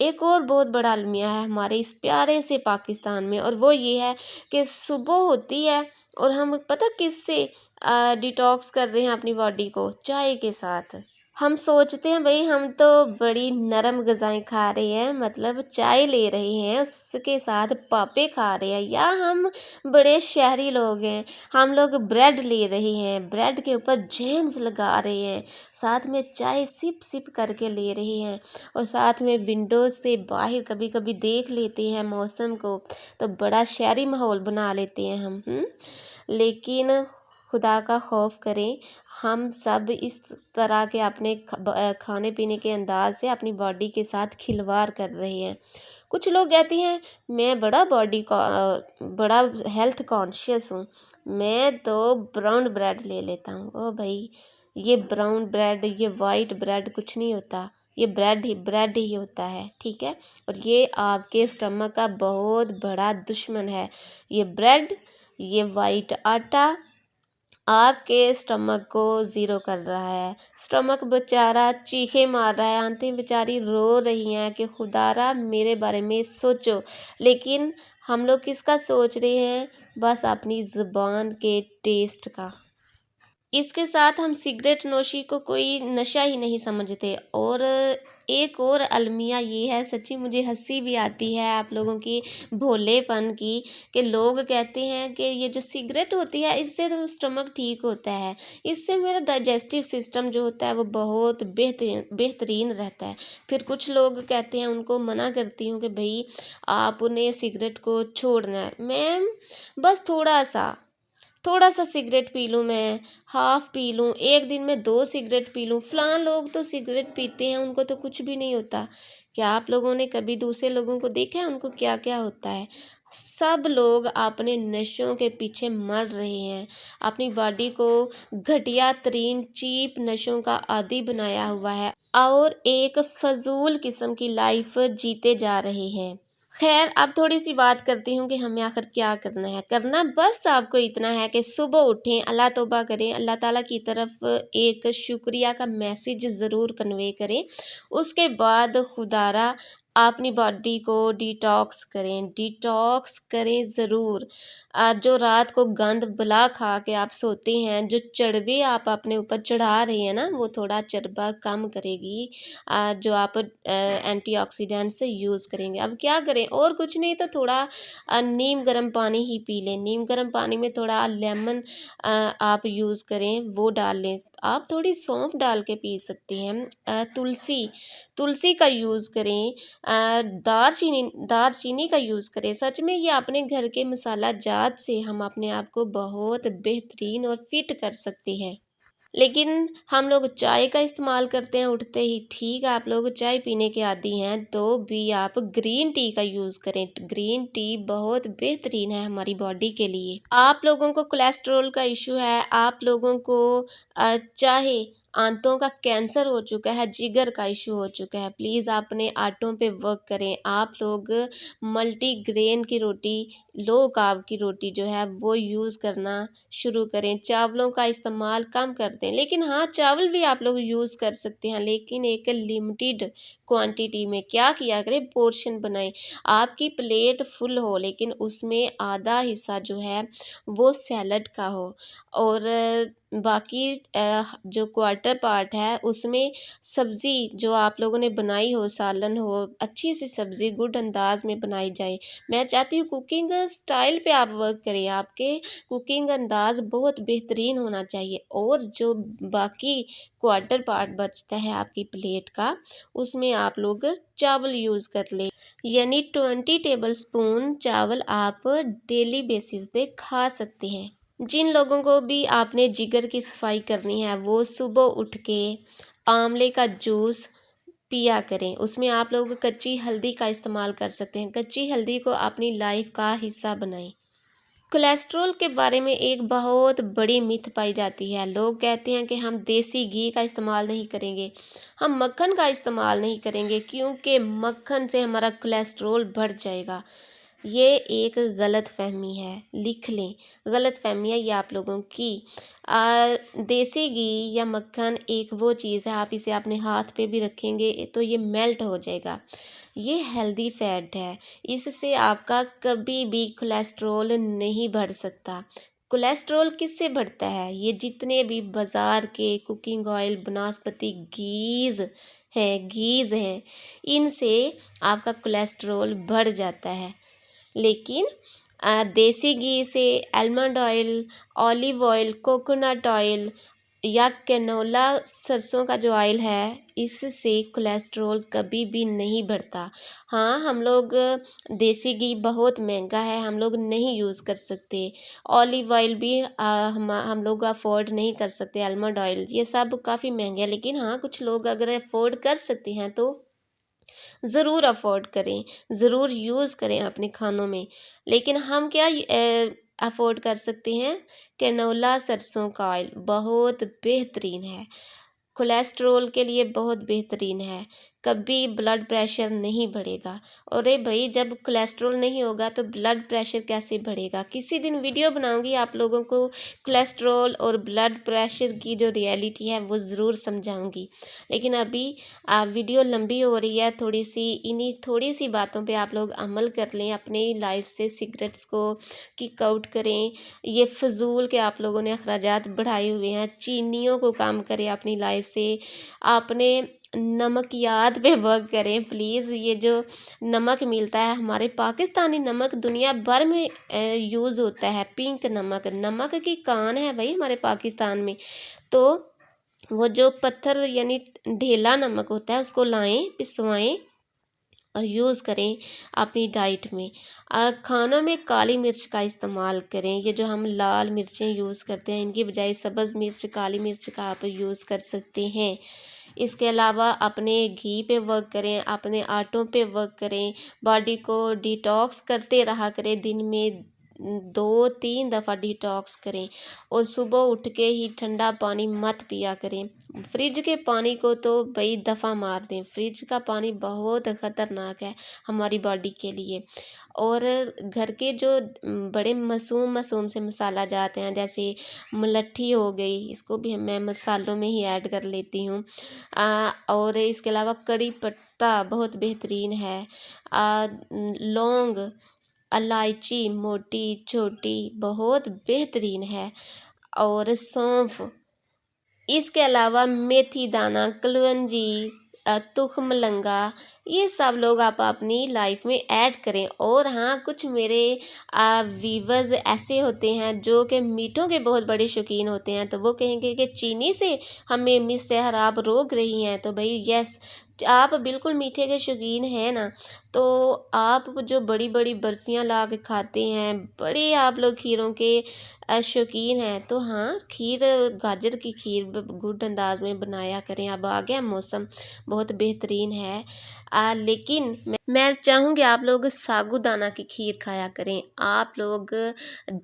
ایک اور بہت بڑا المیہ ہے ہمارے اس پیارے سے پاکستان میں، اور وہ یہ ہے کہ صبح ہوتی ہے اور ہم پتہ کس سے ڈیٹاکس کر رہے ہیں اپنی باڈی کو؟ چائے کے ساتھ۔ ہم سوچتے ہیں بھئی ہم تو بڑی نرم غذائیں کھا رہے ہیں، مطلب چائے لے رہے ہیں، اس کے ساتھ پاپے کھا رہے ہیں، یا ہم بڑے شہری لوگ ہیں، ہم لوگ بریڈ لے رہے ہیں، بریڈ کے اوپر جیمز لگا رہے ہیں، ساتھ میں چائے سپ سپ کر کے لے رہے ہیں، اور ساتھ میں ونڈوز سے باہر کبھی کبھی دیکھ لیتے ہیں موسم کو، تو بڑا شہری ماحول بنا لیتے ہیں ہم۔ لیکن خدا کا خوف کریں، ہم سب اس طرح کے اپنے کھانے پینے کے انداز سے اپنی باڈی کے ساتھ کھلواڑ کر رہے ہیں۔ کچھ لوگ کہتے ہیں میں بڑا ہیلتھ کانشیس ہوں، میں تو براؤن بریڈ لے لیتا ہوں۔ او بھائی، یہ براؤن بریڈ، یہ وائٹ بریڈ کچھ نہیں ہوتا، یہ بریڈ ہی ہوتا ہے، ٹھیک ہے؟ اور یہ آپ کے اسٹمک کا بہت بڑا دشمن ہے۔ یہ بریڈ، یہ وائٹ آٹا آپ کے اسٹمک کو زیرو کر رہا ہے، اسٹمک بیچارہ چیخے مار رہا ہے، آنتیں بیچاری رو رہی ہیں کہ خدا را میرے بارے میں سوچو، لیکن ہم لوگ کس کا سوچ رہے ہیں؟ بس اپنی زبان کے ٹیسٹ کا۔ اس کے ساتھ ہم سگریٹ نوشی کو کوئی نشہ ہی نہیں سمجھتے۔ اور ایک اور المیہ یہ ہے، سچی مجھے ہنسی بھی آتی ہے آپ لوگوں کی بھولے پن کی، کہ لوگ کہتے ہیں کہ یہ جو سگریٹ ہوتی ہے اس سے تو اسٹمک ٹھیک ہوتا ہے، اس سے میرا ڈائجسٹیو سسٹم جو ہوتا ہے وہ بہت بہترین رہتا ہے۔ پھر کچھ لوگ کہتے ہیں، ان کو منع کرتی ہوں کہ بھئی آپ نے سگریٹ کو چھوڑنا ہے، میں بس تھوڑا سا سگریٹ پی لوں، میں ہاف پی لوں، ایک دن میں 2 سگریٹ پی لوں، فلاں لوگ تو سگریٹ پیتے ہیں ان کو تو کچھ بھی نہیں ہوتا۔ کیا آپ لوگوں نے کبھی دوسرے لوگوں کو دیکھا ہے ان کو کیا کیا ہوتا ہے؟ سب لوگ اپنے نشوں کے پیچھے مر رہے ہیں، اپنی باڈی کو گھٹیا ترین چیپ نشوں کا عادی بنایا ہوا ہے، اور ایک فضول قسم کی لائف جیتے جا رہے ہیں۔ خیر، اب تھوڑی سی بات کرتی ہوں کہ ہمیں آخر کیا کرنا ہے۔ کرنا بس آپ کو اتنا ہے کہ صبح اٹھیں، اللہ توبہ کریں، اللہ تعالیٰ کی طرف ایک شکریہ کا میسیج ضرور کنوے کریں، اس کے بعد خدا را اپنی باڈی کو ڈیٹاکس کریں ضرور۔ جو رات کو گند بلا کھا کے آپ سوتے ہیں، جو چربی آپ اپنے اوپر چڑھا رہے ہیں نا، وہ تھوڑا چربہ کم کرے گی جو آپ اینٹی آکسیڈنٹ سے یوز کریں گے۔ اب کیا کریں؟ اور کچھ نہیں تو تھوڑا نیم گرم پانی ہی پی لیں، نیم گرم پانی میں تھوڑا لیمن آپ یوز کریں، وہ ڈال لیں، آپ تھوڑی سونف ڈال کے پی سکتے ہیں، تلسی کا یوز کریں، دار چینی کا یوز کریں۔ سچ میں یہ اپنے گھر کے مسالہ جات سے ہم اپنے آپ کو بہت بہترین اور فٹ کر سکتے ہیں۔ لیکن ہم لوگ چائے کا استعمال کرتے ہیں اٹھتے ہی، ٹھیک ہے؟ آپ لوگ چائے پینے کے عادی ہیں تو بھی آپ گرین ٹی کا یوز کریں، گرین ٹی بہت بہترین ہے ہماری باڈی کے لیے۔ آپ لوگوں کو کولیسٹرول کا ایشو ہے، آپ لوگوں کو چاہے آنتوں کا کینسر ہو چکا ہے، جگر کا ایشو ہو چکا ہے، پلیز اپنے آنتوں پہ ورک کریں۔ آپ لوگ ملٹی گرین کی روٹی، لو کارب کی روٹی جو ہے وہ یوز کرنا شروع کریں، چاولوں کا استعمال کم کر دیں۔ لیکن ہاں، چاول بھی آپ لوگ یوز کر سکتے ہیں، لیکن ایک لمیٹڈ کوانٹیٹی میں۔ کیا کیا کریں؟ پورشن بنائیں، آپ کی پلیٹ فل ہو لیکن اس میں آدھا حصہ جو ہے وہ سیلڈ کا ہو، اور باقی جو کوارٹر پارٹ ہے اس میں سبزی جو آپ لوگوں نے بنائی ہو، سالن ہو، اچھی سی سبزی گڈ انداز میں بنائی جائے۔ میں چاہتی ہوں کوکنگ سٹائل پہ آپ ورک کریں، آپ کے کوکنگ انداز بہت بہترین ہونا چاہیے، اور جو باقی کوارٹر پارٹ بچتا ہے آپ کی پلیٹ کا، اس میں آپ لوگ چاول یوز کر لیں، یعنی 20 ٹیبل سپون چاول آپ ڈیلی بیسس پہ کھا سکتے ہیں۔ جن لوگوں کو بھی آپ نے جگر کی صفائی کرنی ہے وہ صبح اٹھ کے آملے کا جوس پیا کریں، اس میں آپ لوگ کچی ہلدی کا استعمال کر سکتے ہیں، کچی ہلدی کو اپنی لائف کا حصہ بنائیں۔ کولیسٹرول کے بارے میں ایک بہت بڑی متھ پائی جاتی ہے، لوگ کہتے ہیں کہ ہم دیسی گھی کا استعمال نہیں کریں گے، ہم مکھن کا استعمال نہیں کریں گے، کیونکہ مکھن سے ہمارا کولیسٹرول بڑھ جائے گا۔ یہ ایک غلط فہمی ہے، لکھ لیں، غلط فہمی ہے یہ آپ لوگوں کی۔ دیسی گھی یا مکھن ایک وہ چیز ہے، آپ اسے اپنے ہاتھ پہ بھی رکھیں گے تو یہ میلٹ ہو جائے گا۔ یہ ہیلدی فیٹ ہے، اس سے آپ کا کبھی بھی کولیسٹرول نہیں بڑھ سکتا۔ کولیسٹرول کس سے بڑھتا ہے؟ یہ جتنے بھی بازار کے کوکنگ آئل، بناسپتی گھیز ہیں ان سے آپ کا کولیسٹرول بڑھ جاتا ہے۔ لیکن دیسی گھی سے، almond oil, olive oil, coconut oil یا کینولا سرسوں کا جو آئل ہے، اس سے کولیسٹرول کبھی بھی نہیں بڑھتا۔ ہاں، ہم لوگ دیسی گھی بہت مہنگا ہے، ہم لوگ نہیں یوز کر سکتے، اولیو آئل بھی ہم لوگ افورڈ نہیں کر سکتے، آلمنڈ آئل یہ سب کافی مہنگے ہیں، لیکن ہاں کچھ لوگ اگر افورڈ کر سکتے ہیں تو ضرور افورڈ کریں، ضرور یوز کریں اپنے کھانوں میں۔ لیکن ہم کیا افورڈ کر سکتے ہیں؟ کینولا سرسوں کا آئل بہت بہترین ہے، کولیسٹرول کے لیے بہت بہترین ہے، کبھی بلڈ پریشر نہیں بڑھے گا۔ اور بھائی جب کولیسٹرول نہیں ہوگا تو بلڈ پریشر کیسے بڑھے گا؟ کسی دن ویڈیو بناؤں گی آپ لوگوں کو کولیسٹرول اور بلڈ پریشر کی جو ریئلٹی ہے وہ ضرور سمجھاؤں گی، لیکن ابھی ویڈیو لمبی ہو رہی ہے، تھوڑی سی باتوں پہ آپ لوگ عمل کر لیں، اپنی لائف سے سگریٹس کو کک آؤٹ کریں، یہ فضول کے آپ لوگوں نے اخراجات بڑھائے ہوئے ہیں، چینیوں کو کم کریں اپنی لائف سے، اپنے نمکیات پہ ورک کریں پلیز۔ یہ جو نمک ملتا ہے ہمارے پاکستانی نمک دنیا بھر میں یوز ہوتا ہے، پنک نمک کی کان ہے بھائی ہمارے پاکستان میں، تو وہ جو پتھر یعنی ڈھیلا نمک ہوتا ہے اس کو لائیں، پسوائیں اور یوز کریں اپنی ڈائٹ میں۔ کھانوں میں کالی مرچ کا استعمال کریں، یہ جو ہم لال مرچیں یوز کرتے ہیں ان کی بجائے سبز مرچ، کالی مرچ کا آپ یوز کر سکتے ہیں۔ اس کے علاوہ اپنے گھی پہ ورک کریں، اپنے آٹوں پہ ورک کریں، باڈی کو ڈیٹاکس کرتے رہا کریں، دن میں 2-3 دفعہ ڈیٹاکس کریں، اور صبح اٹھ کے ہی ٹھنڈا پانی مت پیا کریں۔ فریج کے پانی کو تو بھائی دفعہ مار دیں، فریج کا پانی بہت خطرناک ہے ہماری باڈی کے لیے۔ اور گھر کے جو بڑے معصوم سے مسالہ جات ہیں جیسے ملٹھی ہو گئی، اس کو بھی میں مسالوں میں ہی ایڈ کر لیتی ہوں، اور اس کے علاوہ کڑی پتہ بہت بہترین ہے، لونگ، الائچی موٹی چھوٹی بہت بہترین ہے، اور سونف، اس کے علاوہ میتھی دانہ، کلونجی، تخم لنگا، یہ سب لوگ آپ اپنی لائف میں ایڈ کریں۔ اور ہاں کچھ میرے ویورز ایسے ہوتے ہیں جو کہ میٹھوں کے بہت بڑے شوقین ہوتے ہیں، تو وہ کہیں گے کہ چینی سے ہمیں صحت آپ روک رہی ہیں، تو بھائی یس، آپ بالکل میٹھے کے شوقین ہیں نا، تو آپ جو بڑی بڑی برفیاں لا کے کھاتے ہیں، بڑے آپ لوگ کھیروں کے شوقین ہیں، تو ہاں کھیر، گاجر کی کھیر گڈ انداز میں بنایا کریں۔ اب آ گیا موسم، بہت بہترین ہے، لیکن میں چاہوں گی آپ لوگ ساگو دانہ کی کھیر کھایا کریں، آپ لوگ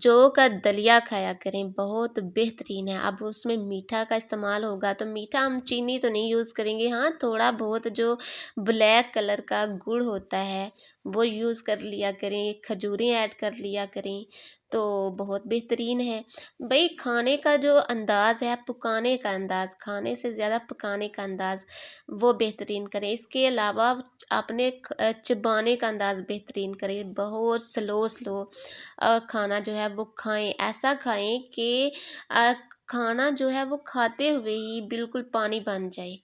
جو کا دلیا کھایا کریں، بہت بہترین ہے۔ اب اس میں میٹھا کا استعمال ہوگا تو میٹھا ہم چینی تو نہیں یوز کریں گے، ہاں تھوڑا بہت جو بلیک کلر کا گڑ ہوتا ہے وہ یوز کر لیا کریں، کھجوریں ایڈ کر لیا کریں، تو بہت بہترین ہے۔ بھئی کھانے کا جو انداز ہے، پکانے کا انداز، کھانے سے زیادہ پکانے کا انداز وہ بہترین کریں۔ اس کے علاوہ اپنے چبانے کا انداز بہترین کریں، بہت سلو کھانا جو ہے وہ کھائیں، ایسا کھائیں کہ کھانا جو ہے وہ کھاتے ہوئے ہی بالکل پانی بن جائے۔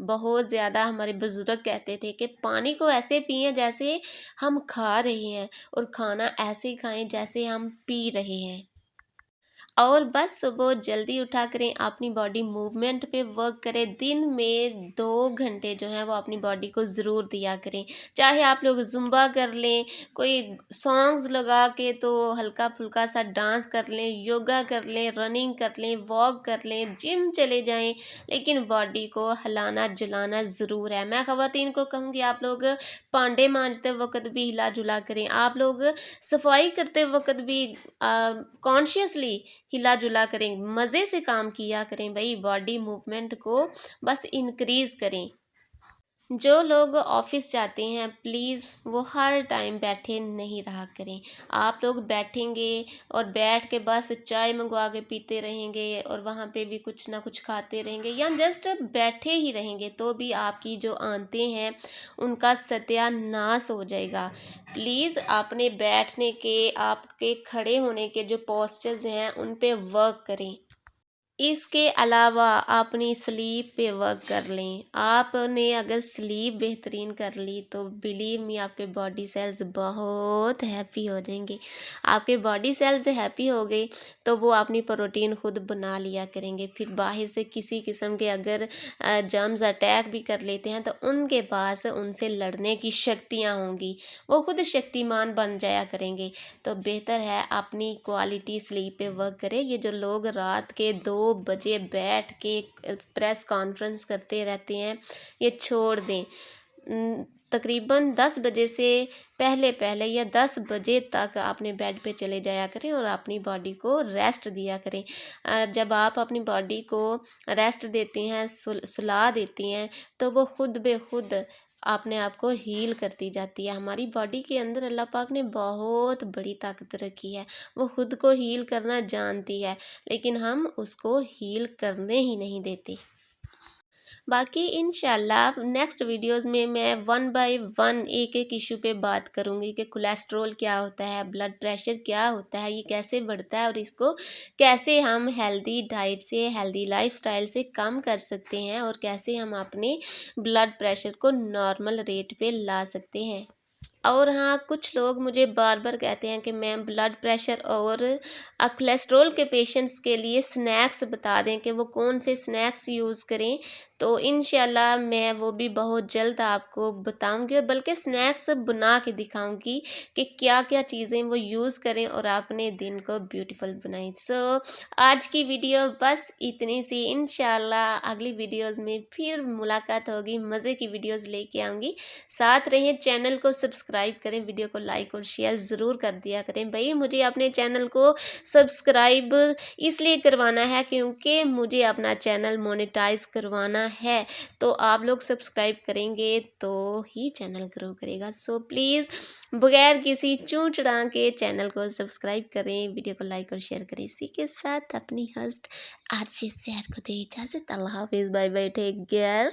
بہت زیادہ ہمارے بزرگ کہتے تھے کہ پانی کو ایسے پئیں جیسے ہم کھا رہے ہیں، اور کھانا ایسے کھائیں جیسے ہم پی رہے ہیں۔ اور بس صبح جلدی اٹھا کریں، اپنی باڈی موومنٹ پہ ورک کریں، دن میں 2 گھنٹے جو ہیں وہ اپنی باڈی کو ضرور دیا کریں، چاہے آپ لوگ زمبا کر لیں، کوئی سانگز لگا کے تو ہلکا پھلکا سا ڈانس کر لیں، یوگا کر لیں، رننگ کر لیں، واک کر لیں، جم چلے جائیں، لیکن باڈی کو ہلانا جلانا ضرور ہے۔ میں خواتین کو کہوں گی آپ لوگ پانڈے مانجتے وقت بھی ہلا جلا کریں، آپ لوگ صفائی کرتے وقت بھی کانشیسلی ہلا جلا کریں، مزے سے کام کیا کریں، بھائی باڈی موومنٹ کو بس انکریز کریں۔ جو لوگ آفس جاتے ہیں پلیز وہ ہر ٹائم بیٹھے نہیں رہا کریں. آپ لوگ بیٹھیں گے اور بیٹھ کے بس چائے منگوا کے پیتے رہیں گے اور وہاں پہ بھی کچھ نہ کچھ کھاتے رہیں گے یا جسٹ بیٹھے ہی رہیں گے تو بھی آپ کی جو آنتیں ہیں ان کا ستیہ ناش ہو جائے گا. پلیز اپنے بیٹھنے کے، آپ کے کھڑے ہونے کے جو پوسچرز ہیں ان پہ ورک کریں. اس کے علاوہ اپنی سلیپ پہ ورک کر لیں. آپ نے اگر سلیپ بہترین کر لی تو بلیو می آپ کے باڈی سیلز بہت ہیپی ہو جائیں گے. آپ کے باڈی سیلز ہیپی ہو گئے تو وہ اپنی پروٹین خود بنا لیا کریں گے. پھر باہر سے کسی قسم کے اگر جرمز اٹیک بھی کر لیتے ہیں تو ان کے پاس ان سے لڑنے کی شکتیاں ہوں گی، وہ خود شکتیمان بن جایا کریں گے. تو بہتر ہے اپنی کوالٹی سلیپ پہ ورک کریں. یہ جو لوگ رات کے 2 بجے بیٹھ کے پریس کانفرنس کرتے رہتے ہیں یہ چھوڑ دیں. تقریباً 10 بجے سے پہلے یا 10 بجے تک اپنے بیڈ پہ چلے جایا کریں اور اپنی باڈی کو ریسٹ دیا کریں. جب آپ اپنی باڈی کو ریسٹ دیتے ہیں، سلا دیتی ہیں تو وہ خود بے خود اپنے آپ کو ہیل کرتی جاتی ہے. ہماری باڈی کے اندر اللہ پاک نے بہت بڑی طاقت رکھی ہے، وہ خود کو ہیل کرنا جانتی ہے لیکن ہم اس کو ہیل کرنے ہی نہیں دیتے. باقی انشاءاللہ نیکسٹ ویڈیوز میں 1 بائی 1 ایک ایشو پہ بات کروں گی کہ کولیسٹرول کیا ہوتا ہے، بلڈ پریشر کیا ہوتا ہے، یہ کیسے بڑھتا ہے اور اس کو کیسے ہم ہیلدی ڈائٹ سے، ہیلدی لائف سٹائل سے کم کر سکتے ہیں اور کیسے ہم اپنے بلڈ پریشر کو نارمل ریٹ پہ لا سکتے ہیں. اور ہاں، کچھ لوگ مجھے بار بار کہتے ہیں کہ میم بلڈ پریشر اور کولیسٹرول کے پیشنٹس کے لیے سنیکس بتا دیں کہ وہ کون سے سنیکس یوز کریں. تو انشاءاللہ میں وہ بھی بہت جلد آپ کو بتاؤں گی اور بلکہ سنیکس بنا کے دکھاؤں گی کہ کیا کیا چیزیں وہ یوز کریں اور اپنے دن کو بیوٹیفل بنائیں. آج کی ویڈیو بس اتنی سی. انشاءاللہ اگلی ویڈیوز میں پھر ملاقات ہوگی، مزے کی ویڈیوز لے کے آؤں گی. ساتھ رہیں، چینل کو سبسکرائب کریں، ویڈیو کو لائک اور شیئر ضرور کر دیا کریں. بھائی مجھے اپنے چینل کو سبسکرائب اس لیے کروانا ہے کیونکہ مجھے اپنا چینل مونیٹائز کروانا ہے، تو آپ لوگ سبسکرائب کریں گے تو ہی چینل گرو کرے گا. پلیز بغیر کسی چوں چڑھا کے چینل کو سبسکرائب کریں، ویڈیو کو لائک اور شیئر کریں. اسی کے ساتھ اپنی ہسٹ آج سے سیر کو دے اجازت. اللہ حافظ، بائی بائی، ٹیک کیئر.